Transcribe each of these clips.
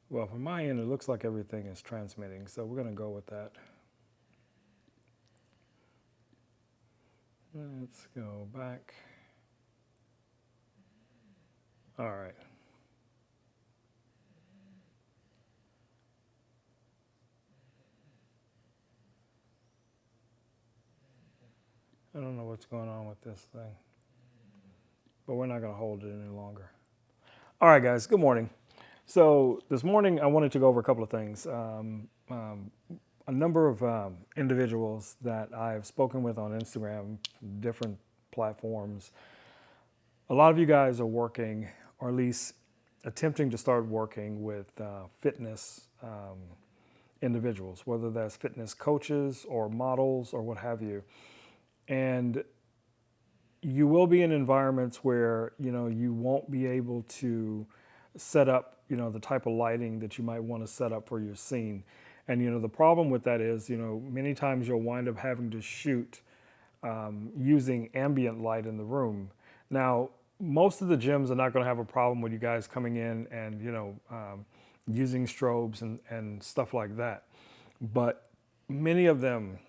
Well, from my end, it looks like everything is transmitting, so we're going to go with that. Let's go back. All right. I don't know what's going on with this thing, but we're not going to hold it any longer. All right, guys, good morning. So, this morning, I wanted to go over a couple of things. A number of individuals that I've spoken with on Instagram, different platforms, a lot of you guys are working, or at least attempting to start working with fitness individuals, whether that's fitness coaches or models or what have you. And you will be in environments where you won't be able to set up the type of lighting that you might want to set up for your scene. And the problem with that is many times you'll wind up having to shoot using ambient light in the room. Now, most of the gyms are not going to have a problem with you guys coming in and using strobes and stuff like that. But many of them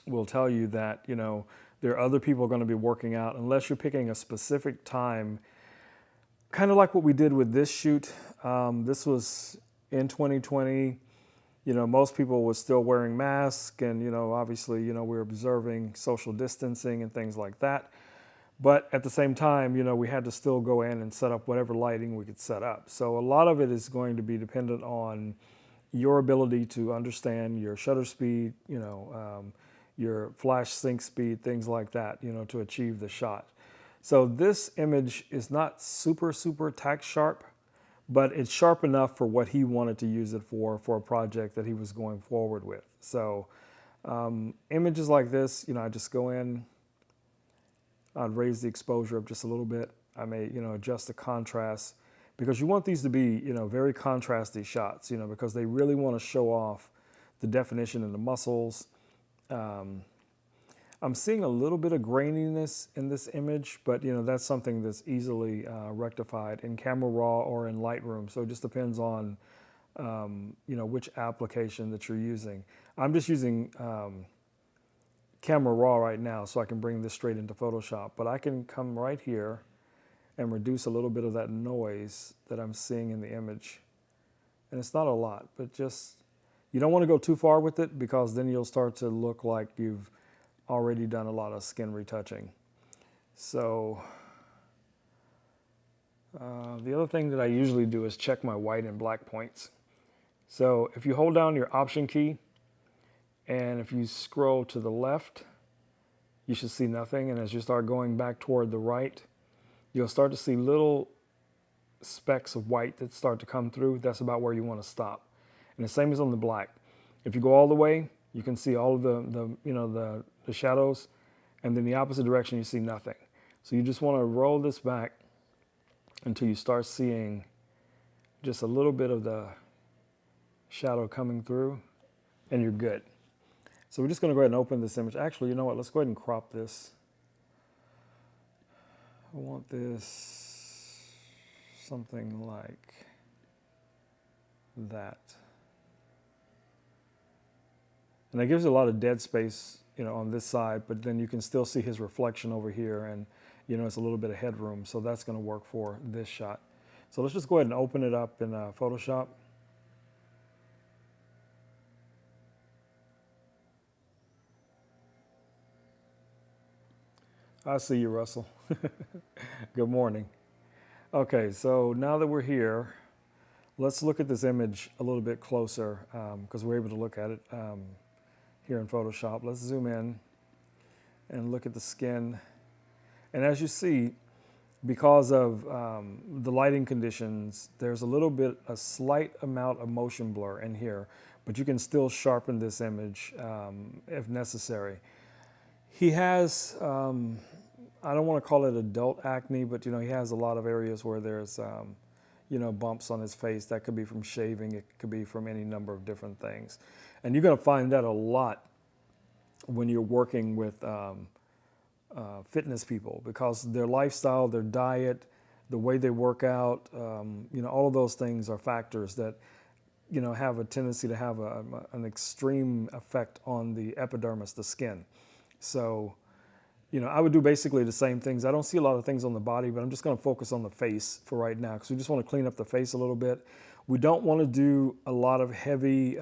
will tell you that there are other people going to be working out unless you're picking a specific time, kind of like what we did with this shoot. This was in 2020. Most people were still wearing masks, and obviously we're observing social distancing and things like that. But at the same time, we had to still go in and set up whatever lighting we could set up. So a lot of it is going to be dependent on your ability to understand your shutter speed, your flash sync speed, things like that, to achieve the shot. So this image is not super tack sharp, but it's sharp enough for what he wanted to use it for a project that he was going forward with. So images like this, I just go in, I'd raise the exposure up just a little bit. I may, adjust the contrast because you want these to be, very contrasty shots, because they really want to show off the definition in the muscles. I'm seeing a little bit of graininess in this image, but that's something that's easily rectified in Camera Raw or in Lightroom. So it just depends on which application that you're using. I'm just using Camera Raw right now, so I can bring this straight into Photoshop. But I can come right here and reduce a little bit of that noise that I'm seeing in the image. And it's not a lot, but just, you don't want to go too far with it because then you'll start to look like you've already done a lot of skin retouching. So the other thing that I usually do is check my white and black points. So if you hold down your Option key, and if you scroll to the left, you should see nothing. And as you start going back toward the right, you'll start to see little specks of white that start to come through. That's about where you want to stop. And the same is on the black. If you go all the way, you can see all of the shadows, and then the opposite direction, you see nothing. So you just want to roll this back until you start seeing just a little bit of the shadow coming through, and you're good. So we're just going to go ahead and open this image. Actually, you know what? Let's go ahead and crop this. I want this something like that. And that gives you a lot of dead space, on this side, but then you can still see his reflection over here, and it's a little bit of headroom, so that's going to work for this shot. So let's just go ahead and open it up in Photoshop. I see you, Russell. Good morning. Okay, so now that we're here, let's look at this image a little bit closer because we're able to look at it here in Photoshop. Let's zoom in and look at the skin. And as you see, because of the lighting conditions, there's a slight amount of motion blur in here, but you can still sharpen this image if necessary. He has, I don't want to call it adult acne, but he has a lot of areas where there's, bumps on his face. That could be from shaving. It could be from any number of different things. And you're going to find that a lot when you're working with fitness people, because their lifestyle, their diet, the way they work out, all of those things are factors that, have a tendency to have an extreme effect on the epidermis, the skin. So, I would do basically the same things. I don't see a lot of things on the body, but I'm just going to focus on the face for right now because we just want to clean up the face a little bit. We don't want to do a lot of heavy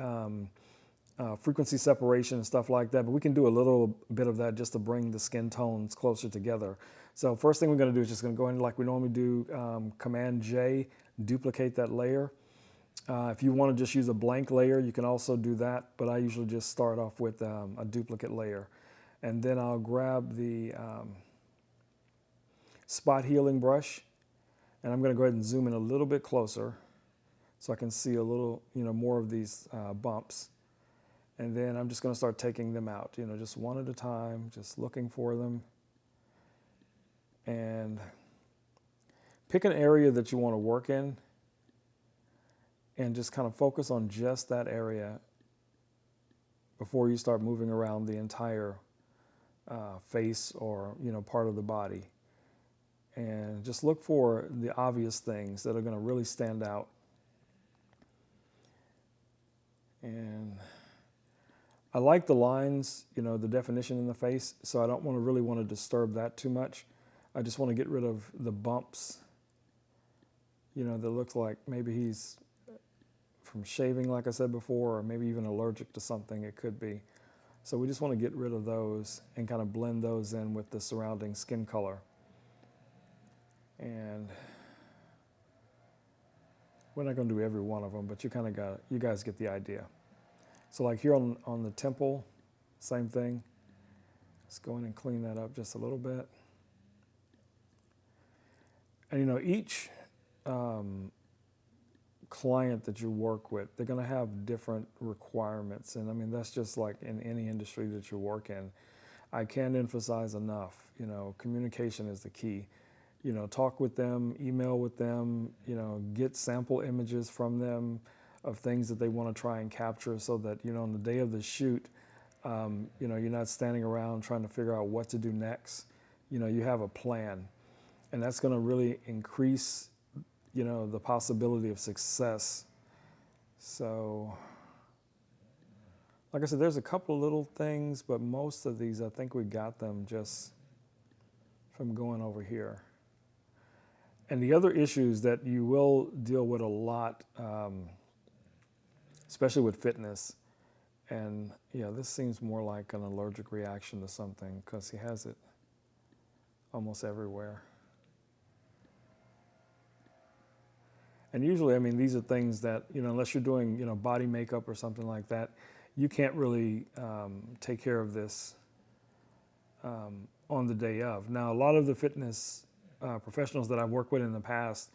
frequency separation and stuff like that, but we can do a little bit of that just to bring the skin tones closer together. So first thing we're going to do is just going to go in like we normally do, Command J, duplicate that layer. If you want to just use a blank layer, you can also do that, but I usually just start off with a duplicate layer. And then I'll grab the spot healing brush, and I'm going to go ahead and zoom in a little bit closer so I can see a little, more of these bumps. And then I'm just going to start taking them out, just one at a time, just looking for them. And pick an area that you want to work in and just kind of focus on just that area before you start moving around the entire face or, part of the body. And just look for the obvious things that are going to really stand out. And I like the lines, the definition in the face, so I don't really want to disturb that too much. I just want to get rid of the bumps, that looks like maybe he's from shaving, like I said before, or maybe even allergic to something it could be. So we just want to get rid of those and kind of blend those in with the surrounding skin color. And we're not going to do every one of them, but you guys get the idea. So like here on the temple, same thing. Let's go in and clean that up just a little bit. And each client that you work with, they're going to have different requirements. And I mean, that's just like in any industry that you work in. I can't emphasize enough, communication is the key. Talk with them, email with them, get sample images from them of things that they want to try and capture so that, on the day of the shoot, you're not standing around trying to figure out what to do next. You have a plan, and that's going to really increase, the possibility of success. So, like I said, there's a couple of little things, but most of these, I think we got them just from going over here. And the other issues that you will deal with a lot, especially with fitness, and this seems more like an allergic reaction to something because he has it almost everywhere. And usually, I mean, these are things that, unless you're doing, body makeup or something like that, you can't really take care of this on the day of. Now, a lot of the fitness professionals that I've worked with in the past,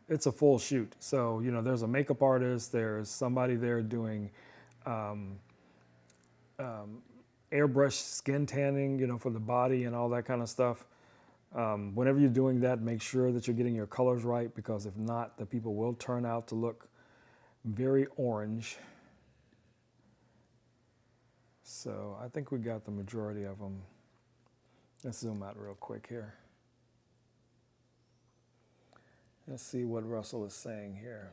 it's a full shoot. So, there's a makeup artist, there's somebody there doing airbrush skin tanning, for the body and all that kind of stuff. Whenever you're doing that, make sure that you're getting your colors right, because if not, the people will turn out to look very orange. So I think we got the majority of them. Let's zoom out real quick here. Let's see what Russell is saying here.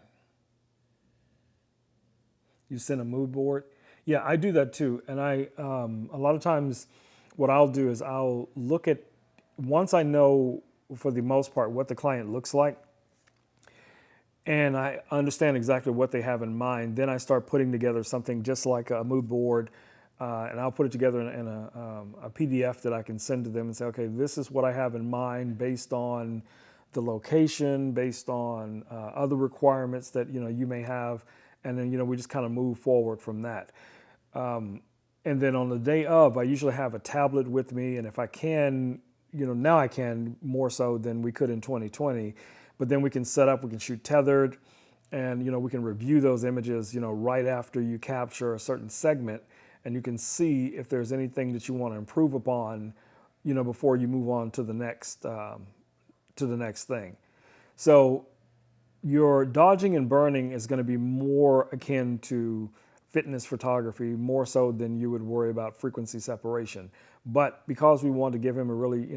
You send a mood board? Yeah, I do that too. And a lot of times what I'll do is I'll look at, once I know for the most part what the client looks like, and I understand exactly what they have in mind, then I start putting together something just like a mood board, and I'll put it together in a PDF that I can send to them and say, okay, this is what I have in mind based on the location, based on other requirements that you may have, and then we just kind of move forward from that. And then on the day of, I usually have a tablet with me, and if I can, now I can more so than we could in 2020, but then we can set up, we can shoot tethered, and we can review those images, right after you capture a certain segment, and you can see if there's anything that you want to improve upon, before you move on to the next thing. So your dodging and burning is going to be more akin to fitness photography, more so than you would worry about frequency separation. But because we want to give him a really,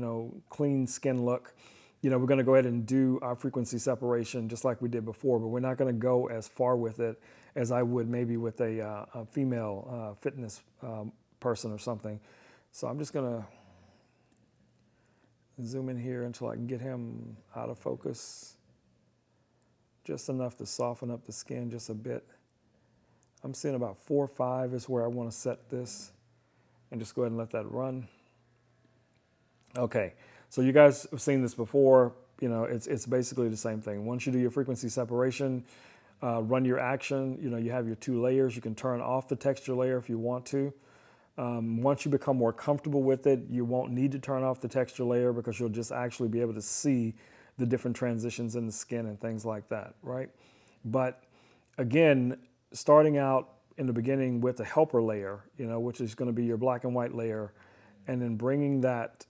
clean skin look, we're going to go ahead and do our frequency separation just like we did before, but we're not going to go as far with it as I would maybe with a female fitness person or something. So I'm just going to zoom in here until I can get him out of focus. Just enough to soften up the skin just a bit. I'm seeing about 4 or 5 is where I want to set this, and just go ahead and let that run. Okay, so you guys have seen this before. It's basically the same thing. Once you do your frequency separation, run your action. You have your 2 layers. You can turn off the texture layer if you want to. Once you become more comfortable with it, you won't need to turn off the texture layer because you'll just actually be able to see the different transitions in the skin and things like that, right? But again, starting out in the beginning with a helper layer, which is going to be your black and white layer, and then bringing that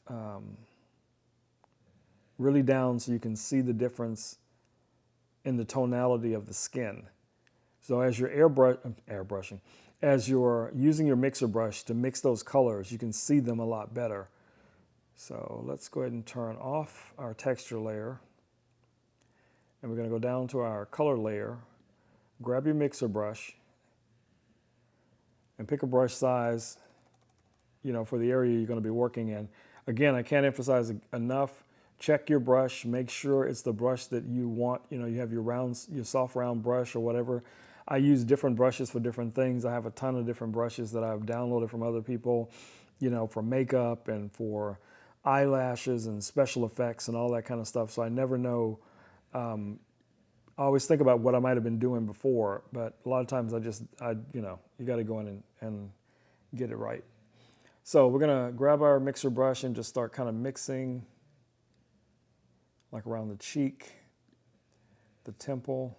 really down so you can see the difference in the tonality of the skin. So as you're airbrushing, as you're using your mixer brush to mix those colors, you can see them a lot better. So let's go ahead and turn off our texture layer. And we're going to go down to our color layer, grab your mixer brush, and pick a brush size, for the area you're going to be working in. Again, I can't emphasize enough. Check your brush, make sure it's the brush that you want. You have your soft round brush or whatever. I use different brushes for different things. I have a ton of different brushes that I've downloaded from other people, for makeup and for eyelashes and special effects and all that kind of stuff. So I never know. I always think about what I might have been doing before, but a lot of times you got to go in and get it right. So we're going to grab our mixer brush and just start kind of mixing like around the cheek, the temple.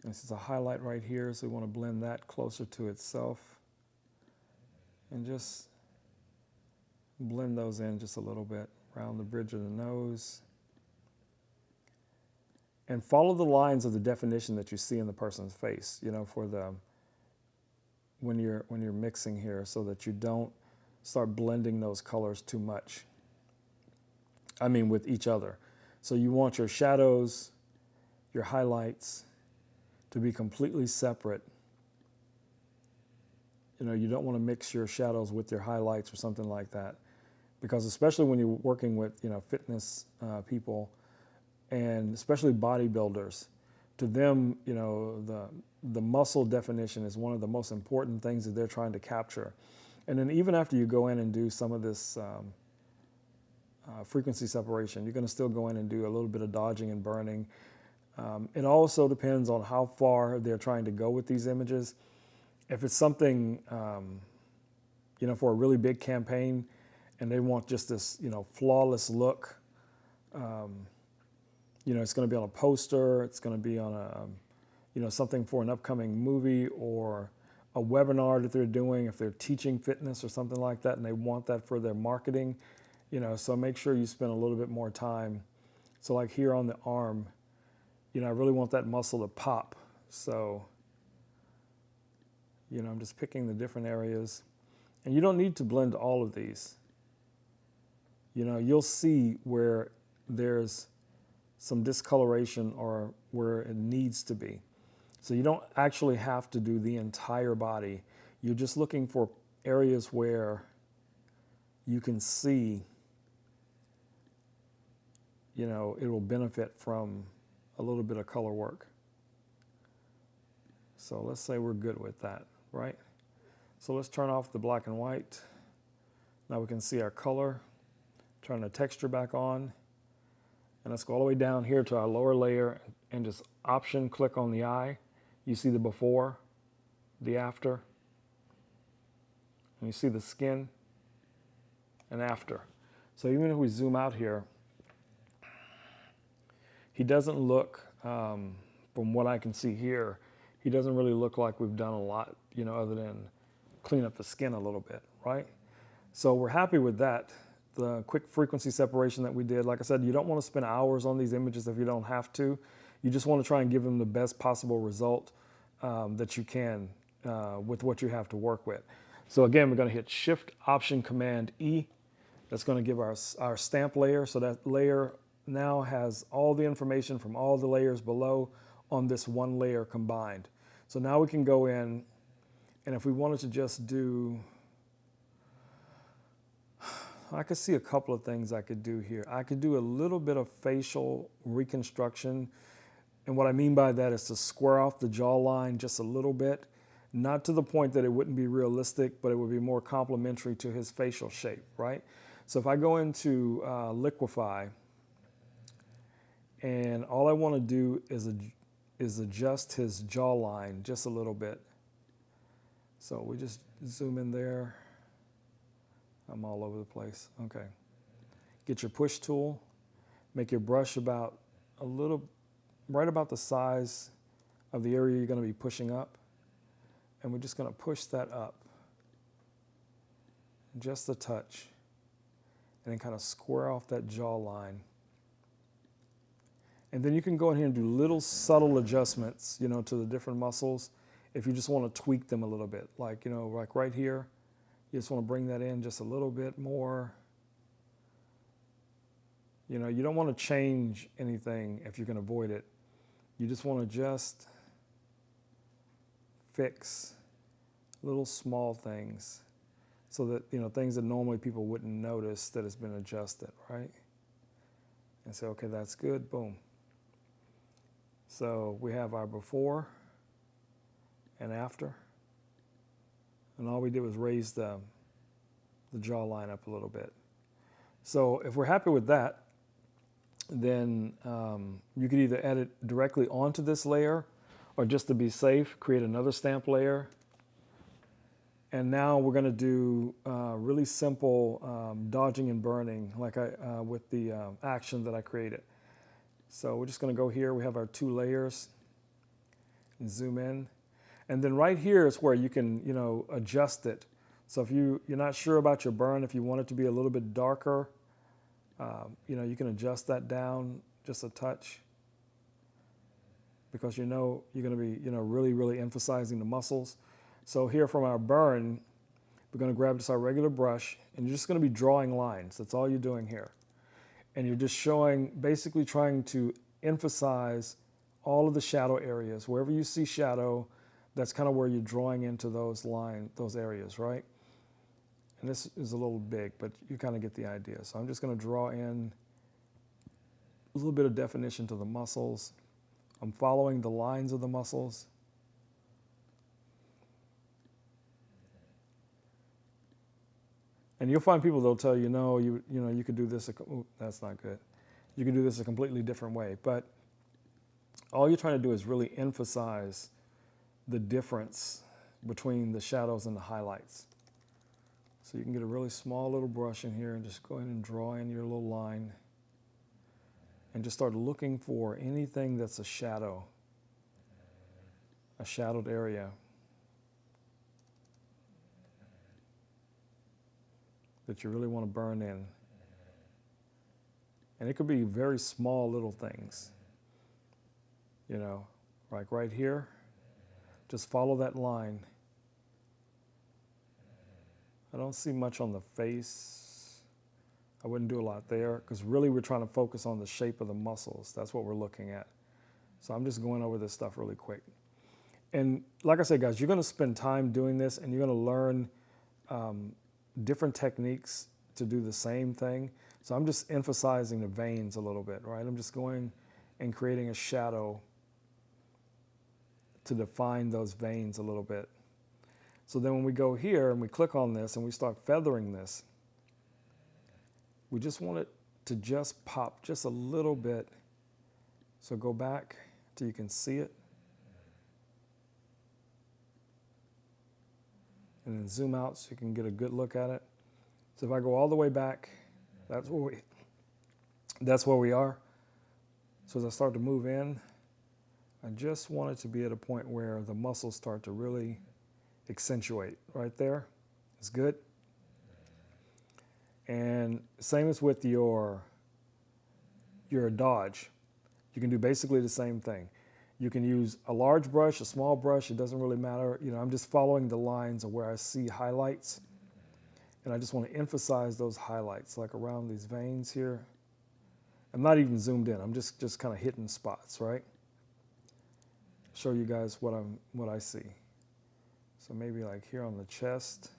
This is a highlight right here, so we want to blend that closer to itself. And just blend those in just a little bit around the bridge of the nose. And follow the lines of the definition that you see in the person's face, for when you're mixing here, so that you don't start blending those colors too much. With each other. So you want your shadows, your highlights to be completely separate. You don't want to mix your shadows with your highlights or something like that, because especially when you're working with, fitness people, and especially bodybuilders, to them, the muscle definition is one of the most important things that they're trying to capture. And then even after you go in and do some of this frequency separation, you're going to still go in and do a little bit of dodging and burning. It also depends on how far they're trying to go with these images. If it's something, for a really big campaign and they want just this, flawless look, it's going to be on a poster, it's going to be on a, something for an upcoming movie or a webinar that they're doing, if they're teaching fitness or something like that and they want that for their marketing, so make sure you spend a little bit more time. So like here on the arm, I really want that muscle to pop. So, I'm just picking the different areas. And you don't need to blend all of these. You'll see where there's some discoloration or where it needs to be. So you don't actually have to do the entire body. You're just looking for areas where you can see, it will benefit from a little bit of color work. So let's say we're good with that, right? So let's turn off the black and white. Now we can see our color. Turn the texture back on. And let's go all the way down here to our lower layer and just option click on the eye. You see the before, the after, and you see the skin and after. So even if we zoom out here, he doesn't look, from what I can see here, he doesn't really look like we've done a lot, other than clean up the skin a little bit, right? So we're happy with that. The quick frequency separation that we did, like I said, you don't want to spend hours on these images if you don't have to. You just want to try and give them the best possible result that you can with what you have to work with. So again, we're going to hit Shift Option Command E That's going to give our stamp layer. So that layer now has all the information from all the layers below on this one layer combined. So now we can go in, and if we wanted to just do, I could see a couple of things I could do here. I could do a little bit of facial reconstruction. And what I mean by that is to square off the jawline just a little bit, not to the point that it wouldn't be realistic, but it would be more complementary to his facial shape, right? So if I go into liquefy, and all I want to do is adjust his jawline just a little bit. So we just zoom in there. I'm all over the place. Okay. Get your push tool, make your brush about right about the size of the area you're going to be pushing up. And we're just going to push that up just a touch, and then kind of square off that jawline. And then you can go in here and do little subtle adjustments, to the different muscles if you just want to tweak them a little bit. Like, like right here, you just want to bring that in just a little bit more. You don't want to change anything if you can avoid it. You just want to just fix little small things so that, things that normally people wouldn't notice that has been adjusted, right? And say, okay, that's good, boom. So we have our before and after. And all we did was raise the jawline up a little bit. So if we're happy with that, then you could either add it directly onto this layer, or just to be safe, create another stamp layer. And now we're going to do really simple dodging and burning, like with the action that I created. So we're just going to go here. We have our 2 layers. And zoom in. And then right here is where you can, adjust it. So if you're not sure about your burn, if you want it to be a little bit darker, you can adjust that down just a touch, because you're going to be, really, really emphasizing the muscles. So here from our burn, we're going to grab just our regular brush, and you're just going to be drawing lines. That's all you're doing here. And you're just basically trying to emphasize all of the shadow areas. Wherever you see shadow, that's kind of where you're drawing into those areas, right? And this is a little big, but you kind of get the idea. So I'm just going to draw in a little bit of definition to the muscles. I'm following the lines of the muscles. And you'll find people that'll tell you, no, you could do this. That's not good. You can do this a completely different way. But all you're trying to do is really emphasize the difference between the shadows and the highlights. So you can get a really small little brush in here and just go ahead and draw in your little line, and just start looking for anything that's a shadow, a shadowed area. That you really want to burn in. And it could be very small little things. Like right here, just follow that line. I don't see much on the face. I wouldn't do a lot there, because really we're trying to focus on the shape of the muscles. That's what we're looking at. So I'm just going over this stuff really quick. And like I said, guys, you're going to spend time doing this, and you're going to learn different techniques to do the same thing. So I'm just emphasizing the veins a little bit, right? I'm just going and creating a shadow to define those veins a little bit. So then when we go here and we click on this and we start feathering this, we just want it to just pop just a little bit. So go back till you can see it. And then zoom out so you can get a good look at it. So if I go all the way back, that's where we are. So as I start to move in, I just want it to be at a point where the muscles start to really accentuate. Right there is good. And same as with your dodge. You can do basically the same thing. You can use a large brush, a small brush, it doesn't really matter. I'm just following the lines of where I see highlights. And I just want to emphasize those highlights, like around these veins here. I'm not even zoomed in. I'm just kind of hitting spots, right? Show you guys what I see. So maybe like here on the chest,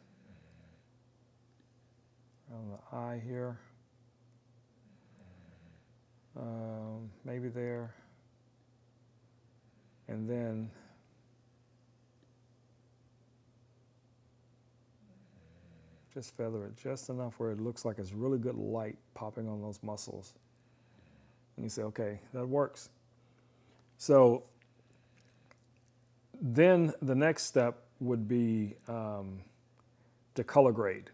on the eye here, maybe there, and then just feather it just enough where it looks like it's really good light popping on those muscles. And you say, okay, that works. So then the next step would be to color grade.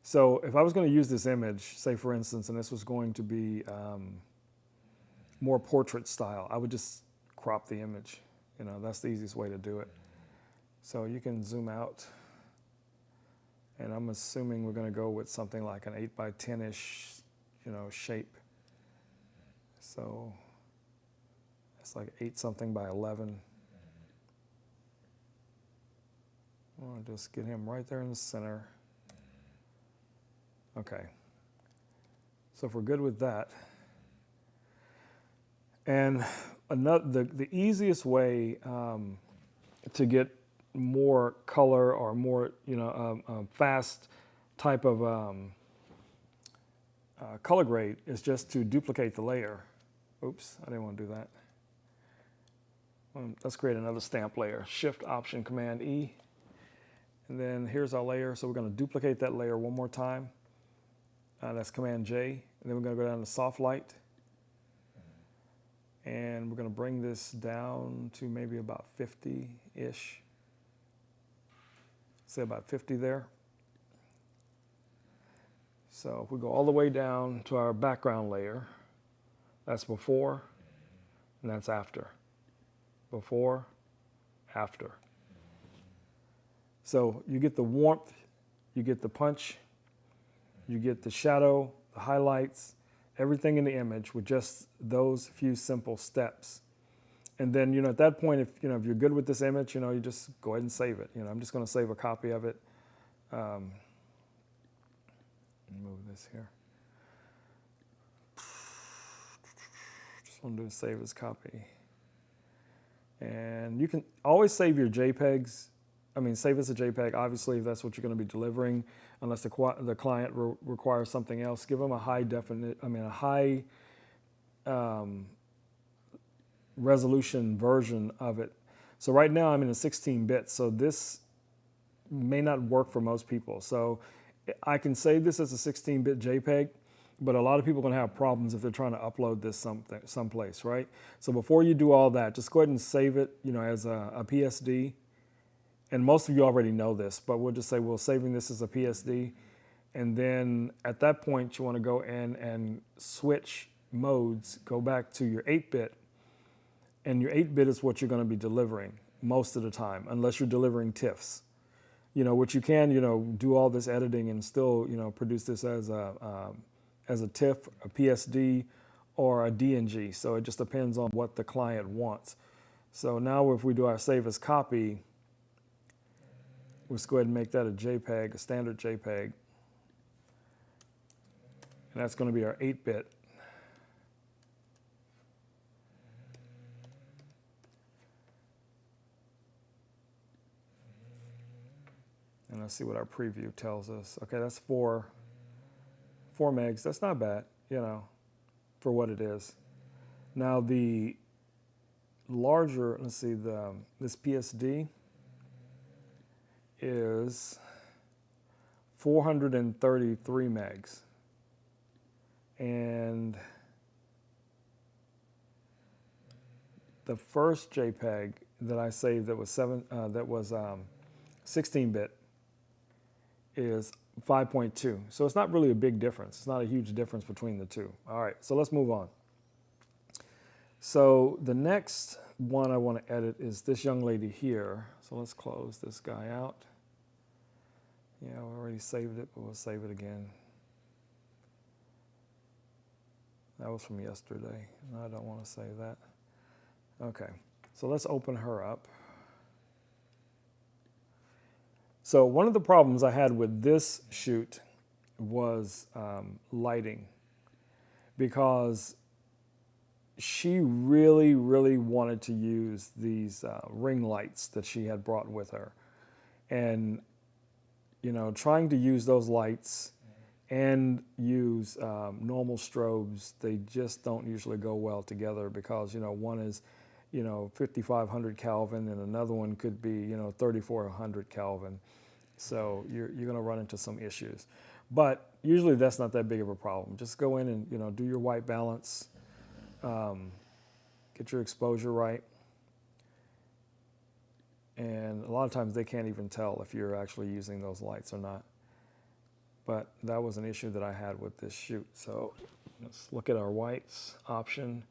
So if I was going to use this image, say for instance, and this was going to be more portrait style, I would just crop the image. You know, that's the easiest way to do it. So you can zoom out. And I'm assuming we're going to go with something like an 8 by 10-ish, you know, shape. So it's like 8 something by 11. I want to just get him right there in the center. Okay. So if we're good with that. And the easiest way to get more color or more, you know, fast type of color grade is just to duplicate the layer. Oops, I didn't want to do that. Let's create another stamp layer. Shift, Option, Command, E. And then here's our layer. So we're going to duplicate that layer one more time. That's Command J. And then we're going to go down to Soft Light. And we're going to bring this down to maybe about 50-ish. Say about 50 there. So if we go all the way down to our background layer, that's before and that's after. Before, after. So you get the warmth, you get the punch, you get the shadow, the highlights, everything in the image with just those few simple steps. And then, you know, at that point, if you're good with this image, you know, you just go ahead and save it. You know, I'm just going to save a copy of it. Move this here. Just want to do save as copy. And you can always save your JPEGs. I mean, save as a JPEG, obviously, if that's what you're going to be delivering, unless the client requires something else. Give them a high resolution version of it. So right now I'm in a 16 bit, so this may not work for most people. So I can save this as a 16-bit JPEG, but a lot of people are going to have problems if they're trying to upload this someplace, right? So before you do all that, just go ahead and save it, you know, as a PSD. And most of you already know this, but we'll just say we're saving this as a PSD. And then at that point, you want to go in and switch modes, go back to your 8-bit. And your 8-bit is what you're going to be delivering most of the time, unless you're delivering TIFFs. You know, which you can, you know, do all this editing and still, you know, produce this as a TIFF, a PSD, or a DNG. So it just depends on what the client wants. So now if we do our save as copy, let's go ahead and make that a JPEG, a standard JPEG. And that's going to be our 8-bit. And let's see what our preview tells us. Okay, that's 4 megs. That's not bad, you know, for what it is. Now the larger, let's see, this PSD is 433 megs. And the first JPEG that I saved that was 16-bit is 5.2. So it's not really a big difference. It's not a huge difference between the two. All right, so let's move on. So the next one I want to edit is this young lady here. So let's close this guy out. Yeah, we already saved it, but we'll save it again. That was from yesterday. No, I don't want to save that. Okay, so let's open her up. So one of the problems I had with this shoot was lighting, because she really, really wanted to use these ring lights that she had brought with her. And, trying to use those lights and use normal strobes, they just don't usually go well together, because, one is, 5,500 Kelvin and another one could be, 3,400 Kelvin. So you're going to run into some issues. But usually that's not that big of a problem. Just go in and, do your white balance, get your exposure right. And a lot of times they can't even tell if you're actually using those lights or not. But that was an issue that I had with this shoot. So let's look at our whites option.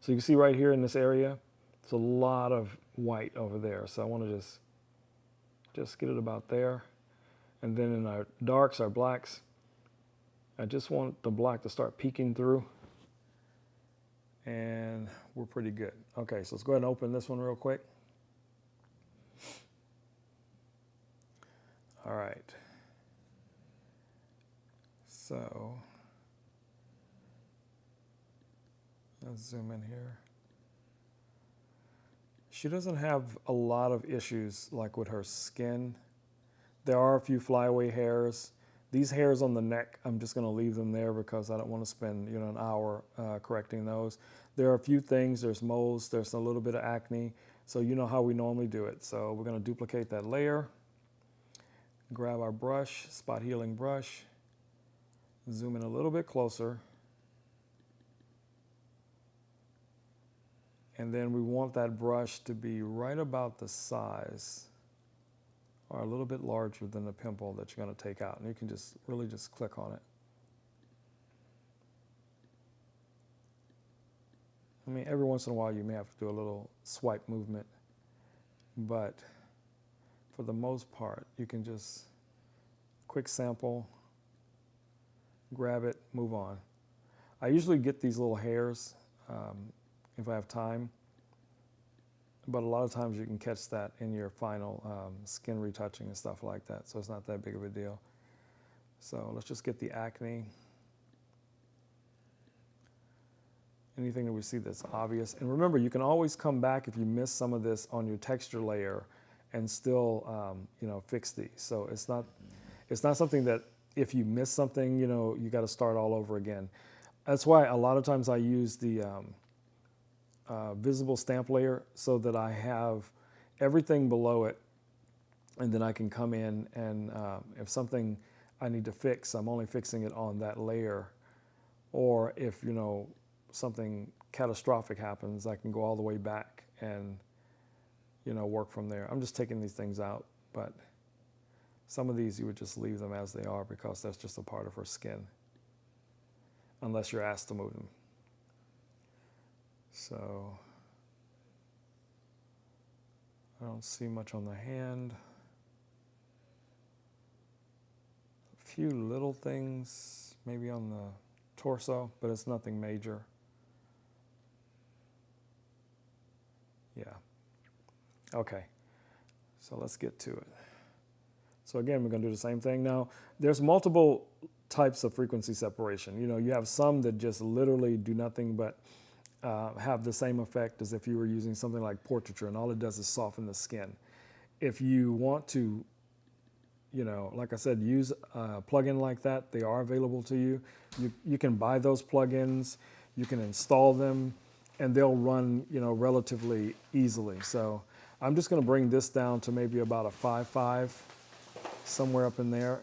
So you can see right here in this area, it's a lot of white over there. So I want to just get it about there. And then in our darks, our blacks, I just want the black to start peeking through. And we're pretty good. Okay, so let's go ahead and open this one real quick. All right. So let's zoom in here. She doesn't have a lot of issues like with her skin. There are a few flyaway hairs. These hairs on the neck, I'm just going to leave them there because I don't want to spend an hour correcting those. There are a few things. There's moles. There's a little bit of acne. So you know how we normally do it. So we're going to duplicate that layer. Grab our brush, spot healing brush. Zoom in a little bit closer. And then we want that brush to be right about the size, or a little bit larger than the pimple that you're going to take out. And you can just really just click on it. I mean, every once in a while you may have to do a little swipe movement, but for the most part, you can just quick sample, grab it, move on. I usually get these little hairs if I have time, but a lot of times you can catch that in your final skin retouching and stuff like that, so it's not that big of a deal. So let's just get the acne. Anything that we see that's obvious. And remember, you can always come back if you miss some of this on your texture layer and still fix these. So it's not something that if you miss something, you got to start all over again. That's why a lot of times I use the visible stamp layer so that I have everything below it, and then I can come in and if something I need to fix, I'm only fixing it on that layer. Or if something catastrophic happens, I can go all the way back and work from there. I'm just taking these things out, but some of these you would just leave them as they are because that's just a part of her skin, unless you're asked to move them. So I don't see much on the hand. A few little things maybe on the torso, but it's nothing major. Yeah. Okay. So let's get to it. So again, we're going to do the same thing. Now, there's multiple types of frequency separation. You have some that just literally do nothing but have the same effect as if you were using something like portraiture, and all it does is soften the skin. If you want to, like I said, use a plugin like that, they are available to you. You can buy those plugins, you can install them, and they'll run, relatively easily. So I'm just going to bring this down to maybe about a 5.5, somewhere up in there.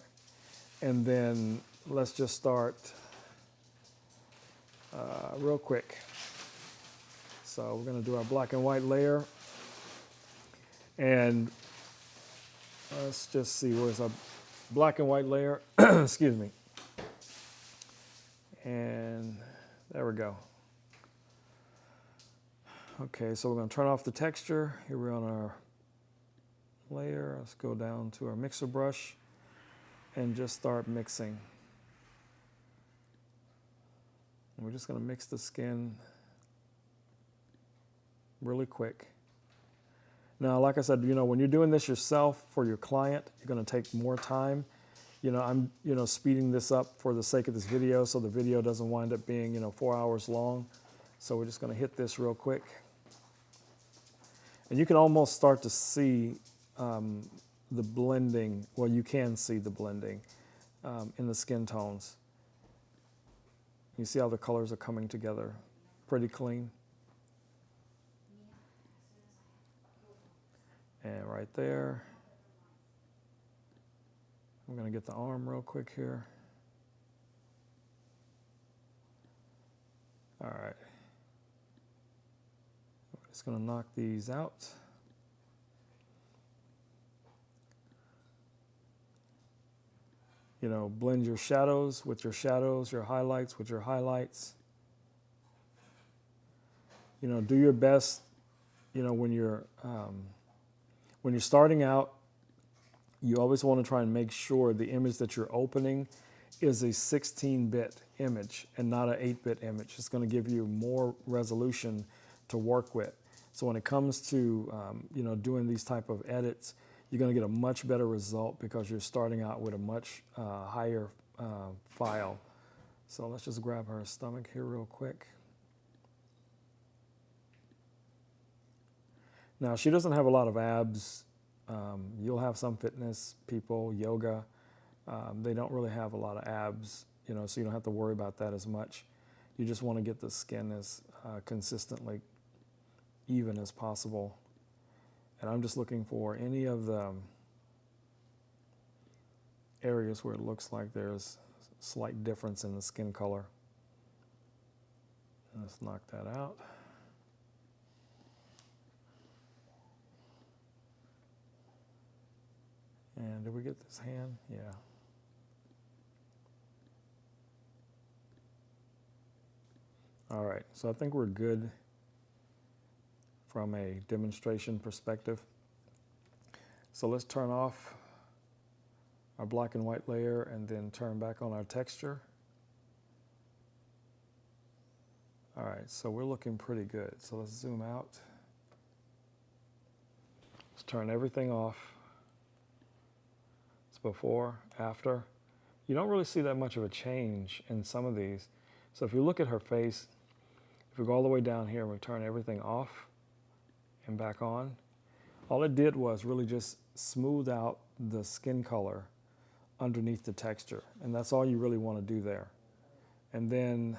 And then let's just start real quick. So we're going to do our black and white layer. And let's just see, where's our black and white layer? Excuse me. And there we go. Okay, so we're going to turn off the texture. Here we're on our layer. Let's go down to our mixer brush and just start mixing. And we're just going to mix the skin really quick. Now, like I said, when you're doing this yourself for your client, you're going to take more time. I'm, speeding this up for the sake of this video so the video doesn't wind up being, 4 hours long. So we're just going to hit this real quick. And you can almost start to see the blending. Well, you can see the blending in the skin tones. You see how the colors are coming together pretty clean. And right there. I'm going to get the arm real quick here. All right. I'm just going to knock these out. Blend your shadows with your shadows, your highlights with your highlights. Do your best, when you're starting out, you always want to try and make sure the image that you're opening is a 16-bit image and not an 8-bit image. It's going to give you more resolution to work with. So when it comes to doing these type of edits, you're going to get a much better result because you're starting out with a much higher file. So let's just grab her stomach here real quick. Now, she doesn't have a lot of abs. You'll have some fitness people, yoga. They don't really have a lot of abs, so you don't have to worry about that as much. You just want to get the skin as consistently even as possible. And I'm just looking for any of the areas where it looks like there's slight difference in the skin color. Let's knock that out. And did we get this hand? Yeah. All right, so I think we're good from a demonstration perspective. So let's turn off our black and white layer and then turn back on our texture. All right, so we're looking pretty good. So let's zoom out. Let's turn everything off. It's before, after. You don't really see that much of a change in some of these. So if you look at her face, if we go all the way down here and we turn everything off and back on, all it did was really just smooth out the skin color underneath the texture. And that's all you really want to do there. And then,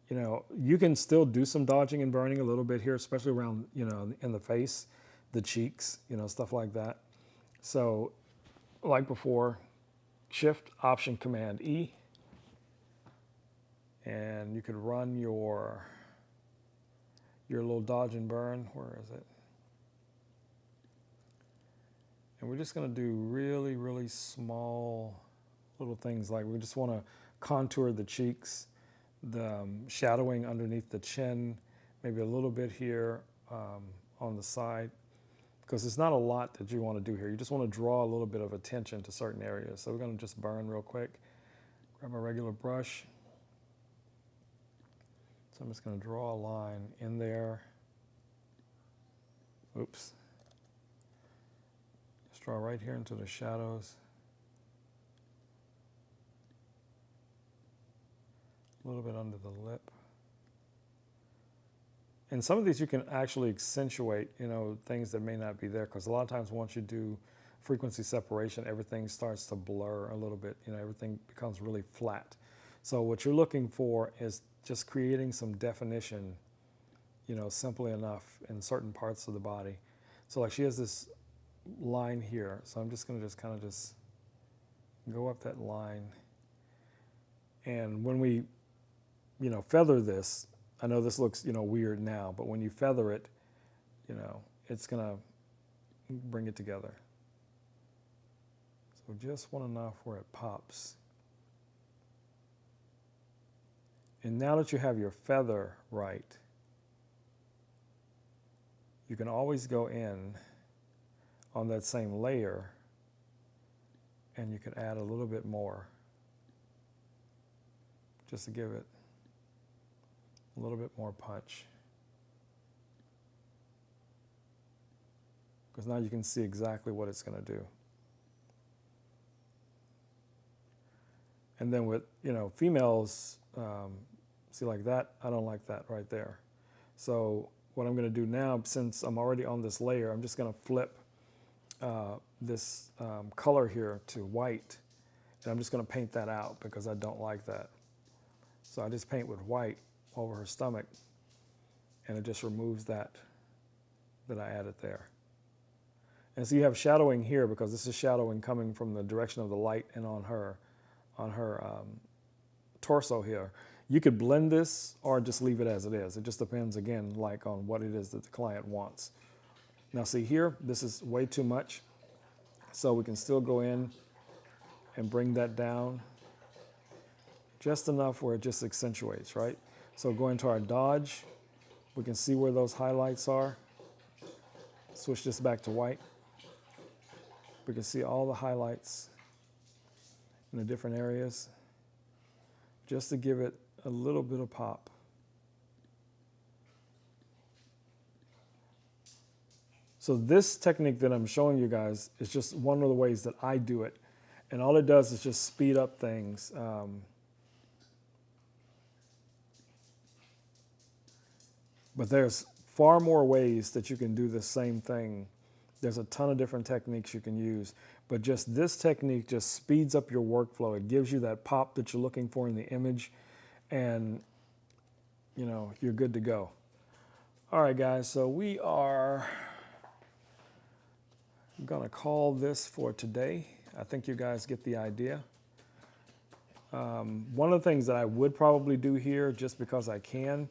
you can still do some dodging and burning a little bit here, especially around, in the face, the cheeks, stuff like that. So like before, Shift, Option, Command E, and you could run your little dodge and burn. Where is it? And we're just going to do really, really small little things, like we just want to contour the cheeks, the shadowing underneath the chin, maybe a little bit here on the side, because it's not a lot that you want to do here. You just want to draw a little bit of attention to certain areas. So we're going to just burn real quick. Grab a regular brush. So I'm just going to draw a line in there. Oops. Just draw right here into the shadows. A little bit under the lip. And some of these you can actually accentuate, things that may not be there, because a lot of times once you do frequency separation, everything starts to blur a little bit. Everything becomes really flat. So what you're looking for is just creating some definition, simply enough in certain parts of the body. So like she has this line here, so I'm just going to kind of go up that line. And when we, feather this, I know this looks, weird now, but when you feather it, it's going to bring it together. So just want enough where it pops. And now that you have your feather right, you can always go in on that same layer and you can add a little bit more just to give it a little bit more punch. because now you can see exactly what it's going to do. And then with, females, see like that, I don't like that right there. So what I'm going to do now, since I'm already on this layer, I'm just going to flip this color here to white, and I'm just going to paint that out because I don't like that. So I just paint with white over her stomach, and it just removes that I added there. And so you have shadowing here because this is shadowing coming from the direction of the light and on her torso here. You could blend this or just leave it as it is. It just depends, again, like on what it is that the client wants. Now see here, this is way too much. So we can still go in and bring that down just enough where it just accentuates, right? So go into our dodge. We can see where those highlights are. Switch this back to white. We can see all the highlights in the different areas just to give it a little bit of pop. So this technique that I'm showing you guys is just one of the ways that I do it. And all it does is just speed up things. But there's far more ways that you can do the same thing. There's a ton of different techniques you can use. But just this technique just speeds up your workflow. It gives you that pop that you're looking for in the image. And, you're good to go. All right, guys, so we are going to call this for today. I think you guys get the idea. One of the things that I would probably do here, just because I can,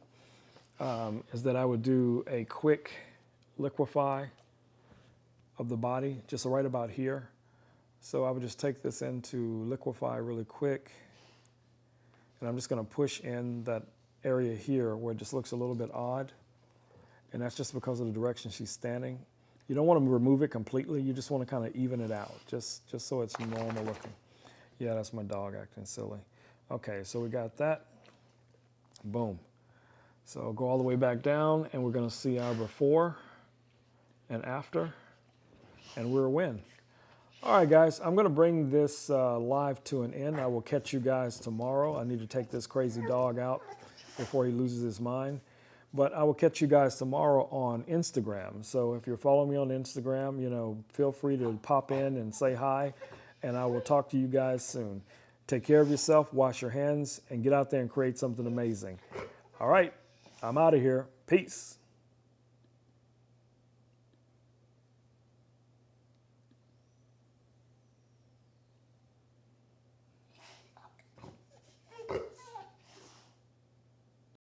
is that I would do a quick liquefy of the body, just right about here. So I would just take this into liquefy really quick. And I'm just going to push in that area here where it just looks a little bit odd. And that's just because of the direction she's standing. You don't want to remove it completely. You just want to kind of even it out, just so it's normal looking. Yeah, that's my dog acting silly. Okay, so we got that. Boom. So go all the way back down, and we're going to see our before and after, and we're a win. All right, guys, I'm going to bring this live to an end. I will catch you guys tomorrow. I need to take this crazy dog out before he loses his mind. But I will catch you guys tomorrow on Instagram. So if you're following me on Instagram, feel free to pop in and say hi, and I will talk to you guys soon. Take care of yourself, wash your hands, and get out there and create something amazing. All right, I'm out of here. Peace.